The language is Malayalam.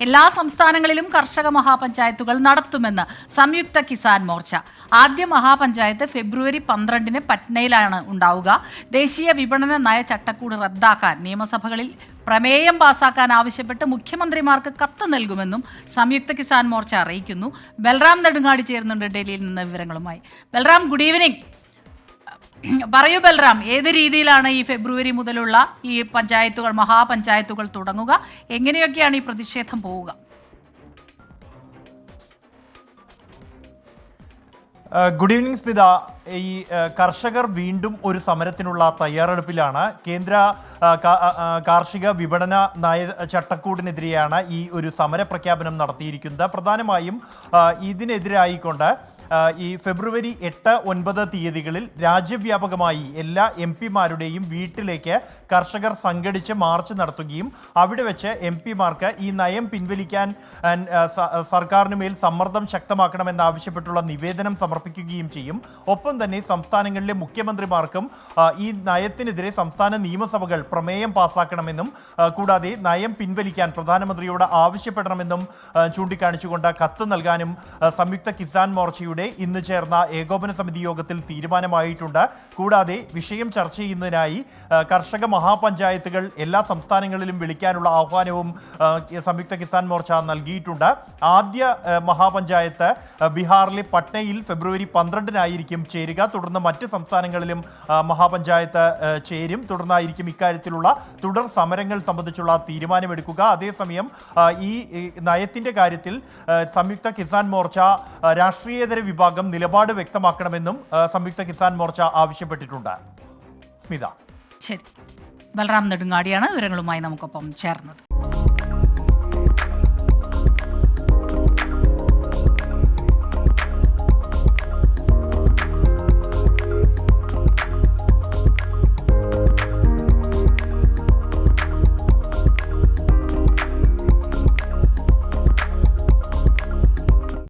എല്ലാ സംസ്ഥാനങ്ങളിലും കർഷക മഹാപഞ്ചായത്തുകൾ നടത്തുമെന്ന് സംയുക്ത കിസാൻ മോർച്ച. ആദ്യ മഹാപഞ്ചായത്ത് ഫെബ്രുവരി 12-ന് പട്നയിലാണ് ഉണ്ടാവുക. ദേശീയ വിപണന നയ ചട്ടക്കൂട് റദ്ദാക്കാൻ നിയമസഭകളിൽ പ്രമേയം പാസാക്കാൻ ആവശ്യപ്പെട്ട് മുഖ്യമന്ത്രിമാർക്ക് കത്ത് നൽകുമെന്നും സംയുക്ത കിസാൻ മോർച്ച അറിയിക്കുന്നു. ബൽറാം നെടുങ്ങാടി ചേരുന്നുണ്ട് ഡൽഹിയിൽ നിന്ന് വിവരങ്ങളുമായി. Balram, good evening. പറയൂ ബൽറാം, ഏത് രീതിയിലാണ് ഈ ഫെബ്രുവരി മുതലുള്ള ഈ പഞ്ചായത്തുകൾ, മഹാപഞ്ചായത്തുകൾ തുടങ്ങുക? എങ്ങനെയൊക്കെയാണ് ഈ പ്രതിഷേധം പോവുക? Good evening Smitha. ഈ കർഷകർ വീണ്ടും ഒരു സമരത്തിനുള്ള തയ്യാറെടുപ്പിലാണ്. കേന്ദ്ര കാർഷിക വിപണന നയ ചട്ടക്കൂടിനെതിരെയാണ് ഈ ഒരു സമര പ്രഖ്യാപനം നടത്തിയിരിക്കുന്നത്. പ്രധാനമായും ഇതിനെതിരായിക്കൊണ്ട് ഈ ഫെബ്രുവരി 8, 9 തീയതികളിൽ രാജ്യവ്യാപകമായി എല്ലാ MP-മാരുടെയും വീട്ടിലേക്ക് കർഷകർ സംഘടിച്ച് മാർച്ച് നടത്തുകയും അവിടെ വെച്ച് MP-മാർക്ക് ഈ നയം പിൻവലിക്കാൻ സർക്കാരിന് മേൽ സമ്മർദ്ദം ശക്തമാക്കണമെന്നാവശ്യപ്പെട്ടുള്ള നിവേദനം സമർപ്പിക്കുകയും ചെയ്യും. ഒപ്പം തന്നെ സംസ്ഥാനങ്ങളിലെ മുഖ്യമന്ത്രിമാർക്കും ഈ നയത്തിനെതിരെ സംസ്ഥാന നിയമസഭകൾ പ്രമേയം പാസാക്കണമെന്നും കൂടാതെ നയം പിൻവലിക്കാൻ പ്രധാനമന്ത്രിയോട് ആവശ്യപ്പെടണമെന്നും ചൂണ്ടിക്കാണിച്ചുകൊണ്ട് കത്ത് നൽകാനും സംയുക്ത കിസാൻ മോർച്ചയുടെ ഇന്ന് ചേർന്ന ഏകോപന സമിതി യോഗത്തിൽ തീരുമാനമായിട്ടുണ്ട്. കൂടാതെ വിഷയം ചർച്ച ചെയ്യുന്നതിനായി കർഷക മഹാപഞ്ചായത്തുകൾ എല്ലാ സംസ്ഥാനങ്ങളിലും വിളിക്കാനുള്ള ആഹ്വാനവും സംയുക്ത കിസാൻ മോർച്ച നൽകിയിട്ടുണ്ട്. ആദ്യ മഹാപഞ്ചായത്ത് ബീഹാറിലെ പട്നയിൽ ഫെബ്രുവരി 12-നായിരിക്കും ചേരുക. തുടർന്ന് മറ്റ് സംസ്ഥാനങ്ങളിലും മഹാപഞ്ചായത്ത് ചേരും. തുടർന്നായിരിക്കും ഇക്കാര്യത്തിലുള്ള തുടർ സമരങ്ങൾ സംബന്ധിച്ചുള്ള തീരുമാനമെടുക്കുക. അതേസമയം ഈ നയത്തിന്റെ കാര്യത്തിൽ സംയുക്ത കിസാൻ മോർച്ച രാഷ്ട്രീയേതര വിഭാഗം നിലപാട് വ്യക്തമാക്കണമെന്നും സംയുക്ത കിസാൻ മോർച്ച ആവശ്യപ്പെട്ടിട്ടുണ്ട്. സ്മിത. ശരി, ബൽറാം നെടുങ്ങാടിയാണ് വിവരങ്ങളുമായി നമുക്കൊപ്പം ചേർന്നത്.